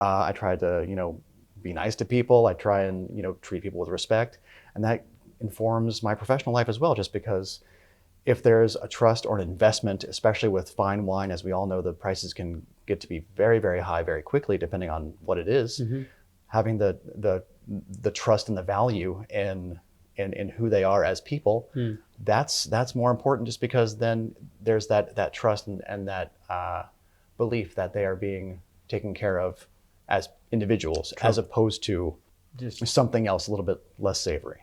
I try to, be nice to people. I try and, treat people with respect. And that informs my professional life as well, just because if there's a trust or an investment, especially with fine wine, as we all know, the prices can get to be very, very high very quickly, depending on what it is. Having the trust and the value in who they are as people, that's more important, just because then there's that trust and that belief that they are being taken care of as individuals, as opposed to just something else a little bit less savory.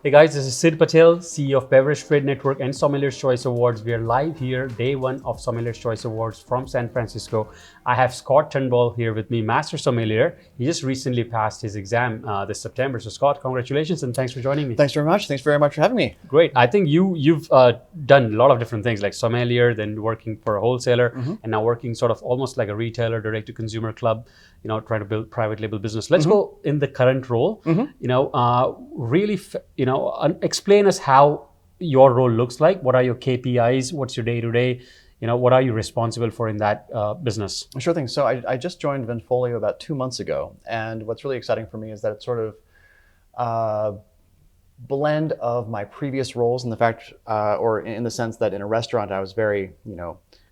Hey guys, this is Sid Patel, CEO of Beverage Trade Network and Sommeliers Choice Awards. We are live here, day one of Sommeliers Choice Awards from San Francisco. I have Scott Turnbull here with me, Master Sommelier. He just recently passed his exam this September. So Scott, congratulations and thanks for joining me. Thanks very much. Thanks very much for having me. Great. I think you've done a lot of different things, like sommelier, then working for a wholesaler, and now working sort of almost like a retailer, direct-to-consumer club, trying to build private label business. Let's go in the current role, really, explain us how your role looks like. What are your KPIs? What's your day-to-day? What are you responsible for in that business? Sure thing. So I just joined Vinfolio about 2 months ago. And what's really exciting for me is that it's sort of a blend of my previous roles, in the fact, or in the sense that in a restaurant, I was very,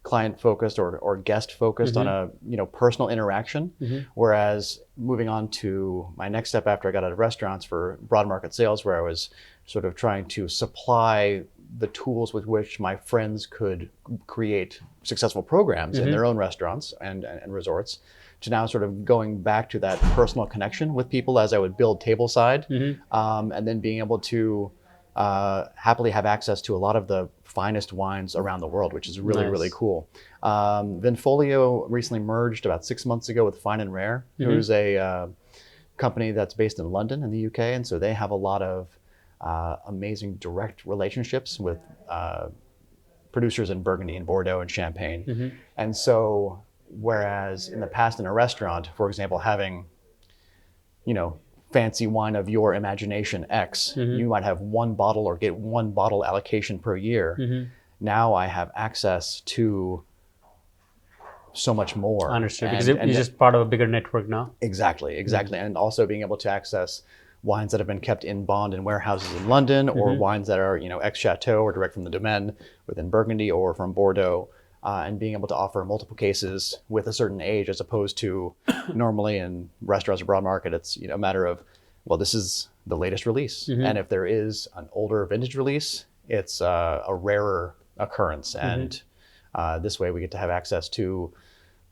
client focused or guest focused on a personal interaction. Whereas moving on to my next step after I got out of restaurants for broad market sales, where I was sort of trying to supply the tools with which my friends could create successful programs in their own restaurants and resorts, to now sort of going back to that personal connection with people as I would build tableside, and then being able to happily have access to a lot of the finest wines around the world, which is really, really cool. Vinfolio recently merged about 6 months ago with Fine and Rare, who's a company that's based in London in the UK. And so they have a lot of amazing direct relationships with producers in Burgundy and Bordeaux and Champagne. And so whereas in the past in a restaurant, for example, having, fancy wine of your imagination X, you might have one bottle or get one bottle allocation per year. Now I have access to so much more. Understood, because you're just part of a bigger network now. Exactly. And also being able to access wines that have been kept in bond in warehouses in London, or wines that are, ex-chateau or direct from the domaine within Burgundy or from Bordeaux. And being able to offer multiple cases with a certain age, as opposed to normally in restaurants or broad market, it's a matter of, well, this is the latest release. And if there is an older vintage release, it's a rarer occurrence. And this way we get to have access to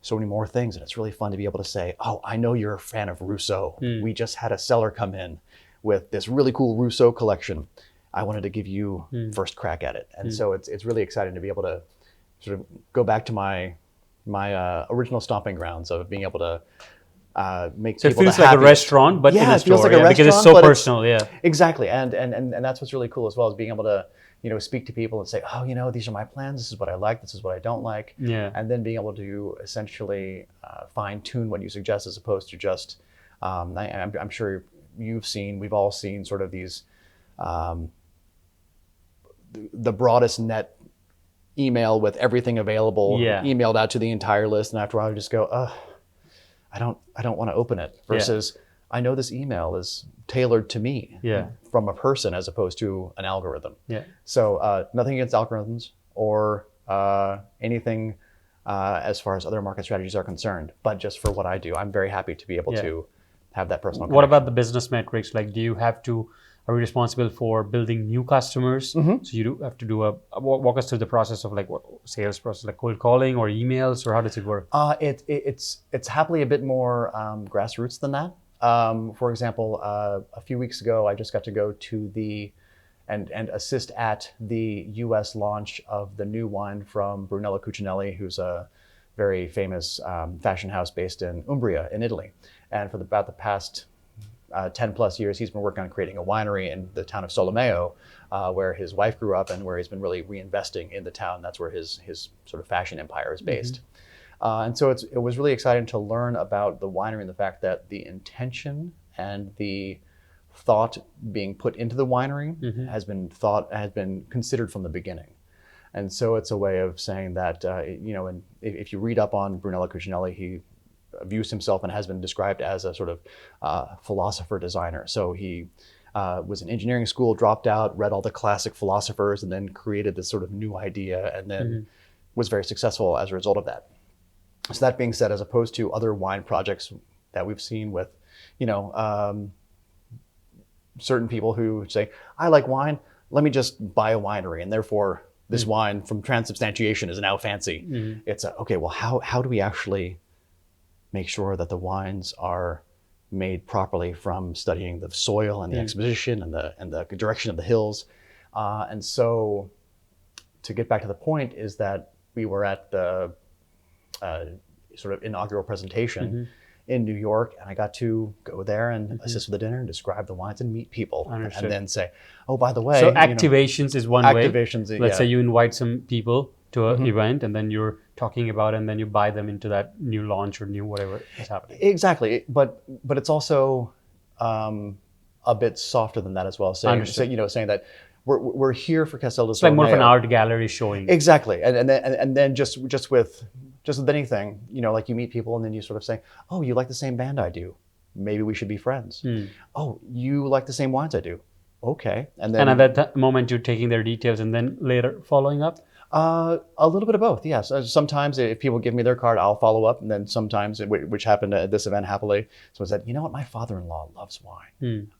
so many more things. And it's really fun to be able to say, oh, I know you're a fan of Rousseau. We just had a cellar come in with this really cool Rousseau collection. I wanted to give you first crack at it. And so it's really exciting to be able to sort of go back to my original stomping grounds of being able to make so people. So it feels like a restaurant, but in a store, feels like a restaurant, because it's so personal. Exactly, and that's what's really cool as well, is being able to speak to people and say, oh, these are my plans. This is what I like. This is what I don't like. And then being able to essentially fine tune what you suggest, as opposed to just. I'm sure we've all seen sort of these the broadest net email with everything available emailed out to the entire list, and after a while you just go, I don't want to open it, versus I know this email is tailored to me from a person as opposed to an algorithm. So nothing against algorithms or anything as far as other market strategies are concerned, but just for what I do, I'm very happy to be able to have that personal connection. What about the business metrics? Like, are you responsible for building new customers? So you do have to walk us through the process of what sales process, like cold calling or emails, or how does it work? It's happily a bit more grassroots than that. For example, a few weeks ago, I just got to go to and assist at the US launch of the new wine from Brunello Cucinelli, who's a very famous fashion house based in Umbria in Italy. And for about the past 10 plus years, he's been working on creating a winery in the town of Solomeo, where his wife grew up and where he's been really reinvesting in the town. That's where his sort of fashion empire is based. And so it was really exciting to learn about the winery and the fact that the intention and the thought being put into the winery has been considered from the beginning. And so it's a way of saying that, and if you read up on Brunello Cucinelli, he views himself and has been described as a sort of philosopher designer. So he was in engineering school, dropped out, read all the classic philosophers, and then created this sort of new idea, and then was very successful as a result of that. So that being said, as opposed to other wine projects that we've seen with, certain people who say, I like wine, let me just buy a winery, and therefore this wine from transubstantiation is now fancy. It's okay, well, how do we actually make sure that the wines are made properly from studying the soil and the exposition and the direction of the hills? And so to get back to the point is that we were at the sort of inaugural presentation in New York, and I got to go there and assist with the dinner and describe the wines and meet people. Understood. And then say, oh, by the way. So activations is one way. Activations, Let's say you invite some people to an event, and then you're talking about it, and then you buy them into that new launch or new whatever is happening. Exactly. But it's also a bit softer than that as well. Saying that we're here for Castel del Solomeo. It's like more of an art gallery showing. Exactly. And then just with anything, like you meet people and then you sort of say, oh, you like the same band I do. Maybe we should be friends. Oh, you like the same wines I do. Okay. And at that moment you're taking their details and then later following up? A little bit of both, yes. Sometimes if people give me their card, I'll follow up. And then sometimes, which happened at this event happily, someone said, you know what, my father-in-law loves wine.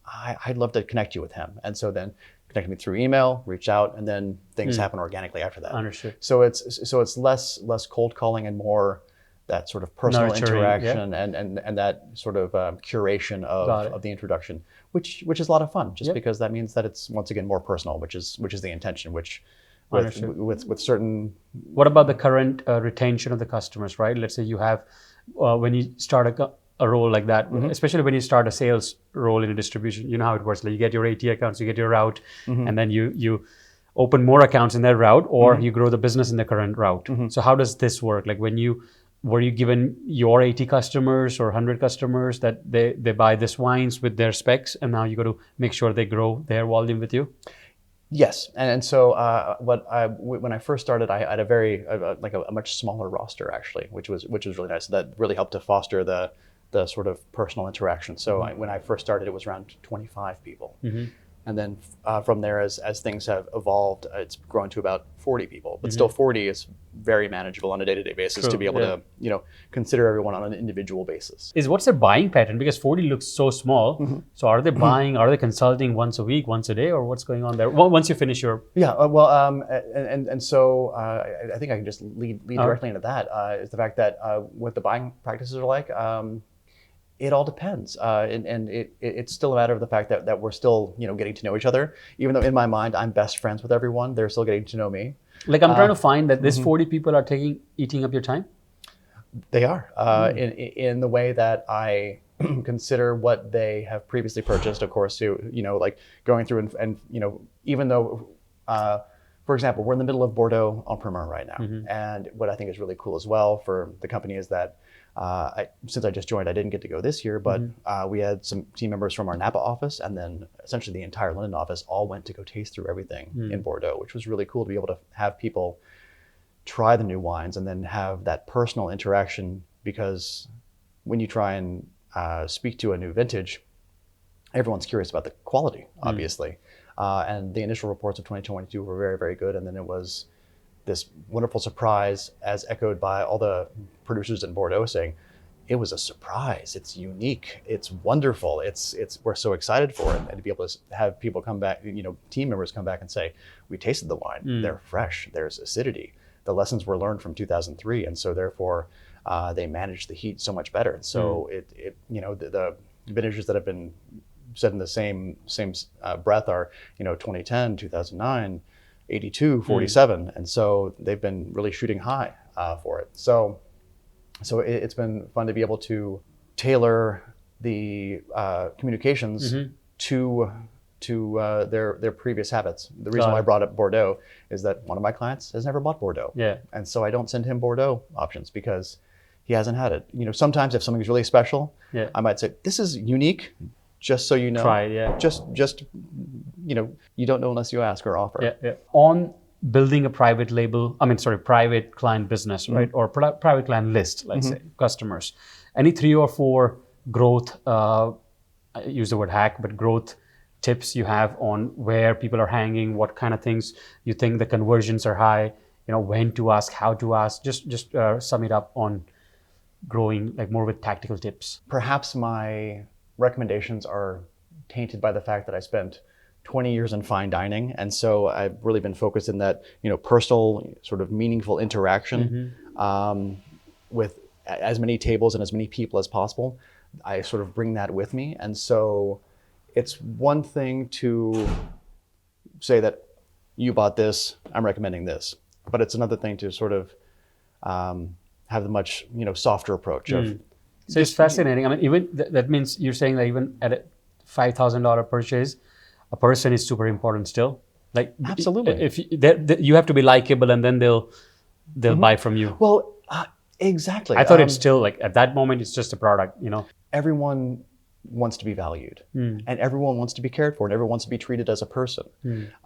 I'd love to connect you with him. And so then connect me through email, reach out, and then things happen organically after that. Understood. So it's less cold calling and more that sort of personal interaction and that sort of curation of the introduction, which is a lot of fun, just because that means that it's once again more personal, which is the intention, which with certain. What about the current retention of the customers, right? Let's say you have, when you start a role like that, especially when you start a sales role in a distribution, you know how it works. Like you get your AT accounts, you get your route, and then you open more accounts in that route, or you grow the business in the current route. So how does this work? Like were you given your 80 customers or 100 customers that they buy this wines with their specs, and now you got to make sure they grow their volume with you? Yes, and so when I first started, I had a much smaller roster actually, which was really nice. That really helped to foster the sort of personal interaction. So when I first started, it was around 25 people. And then from there, as things have evolved, it's grown to about 40 people. But still 40 is very manageable on a day-to-day basis to be able to consider everyone on an individual basis. What's their buying pattern? Because 40 looks so small. So are they buying, are they consulting once a week, once a day, or what's going on there? Once you finish your... So I think I can just lead directly into that, is the fact that what the buying practices are like, it all depends, and it's still a matter of the fact that we're still getting to know each other. Even though in my mind I'm best friends with everyone, they're still getting to know me. Like I'm trying to find that this 40 people are eating up your time. They are in the way that I consider what they have previously purchased. Of course, like going through and even though. For example, we're in the middle of Bordeaux en Primeur right now, and what I think is really cool as well for the company is that since I just joined, I didn't get to go this year, but we had some team members from our Napa office, and then essentially the entire London office all went to go taste through everything in Bordeaux, which was really cool to be able to have people try the new wines and then have that personal interaction, because when you try and speak to a new vintage, everyone's curious about the quality, obviously. And the initial reports of 2022 were very, very good. And then it was this wonderful surprise, as echoed by all the producers in Bordeaux saying, it was a surprise, it's unique, it's wonderful, we're so excited for it. And to be able to have people come back, team members come back and say, we tasted the wine, they're fresh, there's acidity. The lessons were learned from 2003. And so therefore they managed the heat so much better. And so the vintages that have been said in the same breath are 2010, 2009, 82, 47, and so they've been really shooting high for it. So it's been fun to be able to tailor the communications to their previous habits. The reason why I brought up Bordeaux is that one of my clients has never bought Bordeaux, and so I don't send him Bordeaux options because he hasn't had it. Sometimes if something's really special, I might say, this is unique. Just so you know, try it, Just you don't know unless you ask or offer. On building a private client business, right? Or private client list, let's say, customers. Any 3 or 4 growth, I use the word hack, but growth tips you have on where people are hanging, what kind of things you think the conversions are high, when to ask, how to ask, just sum it up on growing like more with tactical tips. Perhaps my recommendations are tainted by the fact that I spent 20 years in fine dining, and so I've really been focused in that personal, sort of meaningful interaction with as many tables and as many people as possible. I sort of bring that with me, and so it's one thing to say that you bought this, I'm recommending this, but it's another thing to sort of have the much softer approach of. So it's fascinating. I mean, even that means you're saying that even at a $5,000 purchase, a person is super important still. Like absolutely, if you have to be likable, and then they'll buy from you. Well, exactly. I thought it's still like at that moment it's just a product. Everyone wants to be valued, and everyone wants to be cared for, and everyone wants to be treated as a person.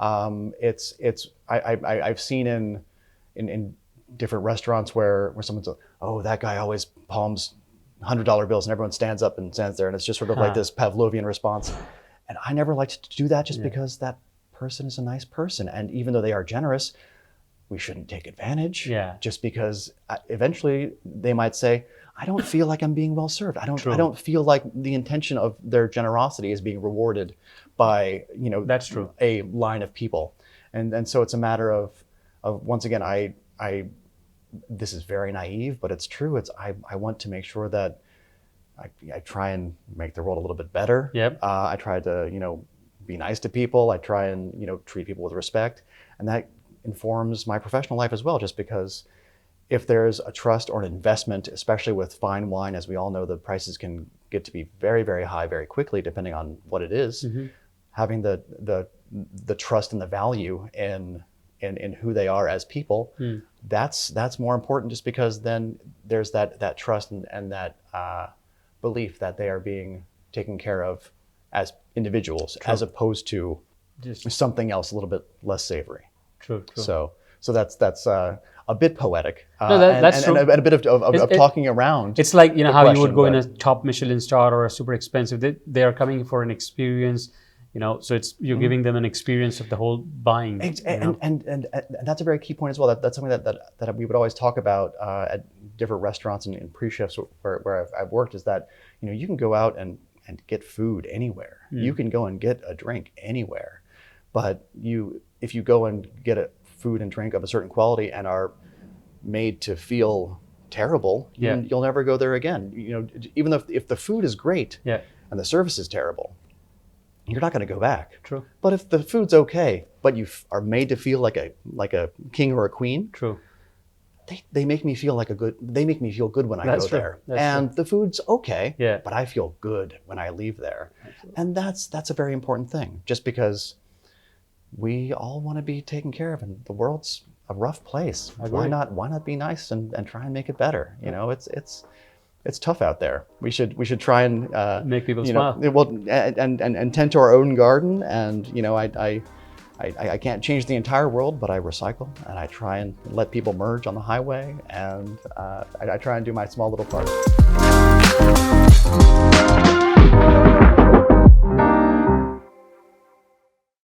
I've seen in different restaurants where someone's like, oh, that guy always palms $100 bills, and everyone stands up and stands there, and it's just sort of like this Pavlovian response. And I never liked to do that, just because that person is a nice person, and even though they are generous, we shouldn't take advantage. Just because eventually they might say, I don't feel like I'm being well served. I don't feel like the intention of their generosity is being rewarded by That's true. a line of people, and so it's a matter of once again, I this is very naive, but it's true. I want to make sure that I try and make the world a little bit better. I try to be nice to people. I try and treat people with respect, and that informs my professional life as well. Just because if there's a trust or an investment, especially with fine wine, as we all know, the prices can get to be very, very high very quickly, depending on what it is. Having the trust and the value in who they are as people, that's more important, just because then there's that trust and that belief that they are being taken care of as individuals, as opposed to just something else a little bit less savory. True. So that's a bit poetic, no, that's true. And a bit of talking around. It's like how you would go in a top Michelin star or a super expensive. They are coming for an experience, So it's you're giving them an experience of the whole buying. And that's a very key point as well. That's something that we would always talk about at different restaurants and pre-chefs where I've worked, is that you can go out and get food anywhere. You can go and get a drink anywhere, but if you go and get a food and drink of a certain quality and are made to feel terrible, you'll never go there again. Even if the food is great and the service is terrible, you're not going to go back. True. But if the food's okay, but you are made to feel like a king or a queen, true, they make me feel they make me feel good when I go there. And the food's okay, but I feel good when I leave there. Absolutely. And that's a very important thing, just because we all want to be taken care of, and the world's a rough place. Why not be nice and try and make it better? It's tough out there. We should try and make people smile. Well, and tend to our own garden. And I can't change the entire world, but I recycle, and I try and let people merge on the highway, and I try and do my small little part.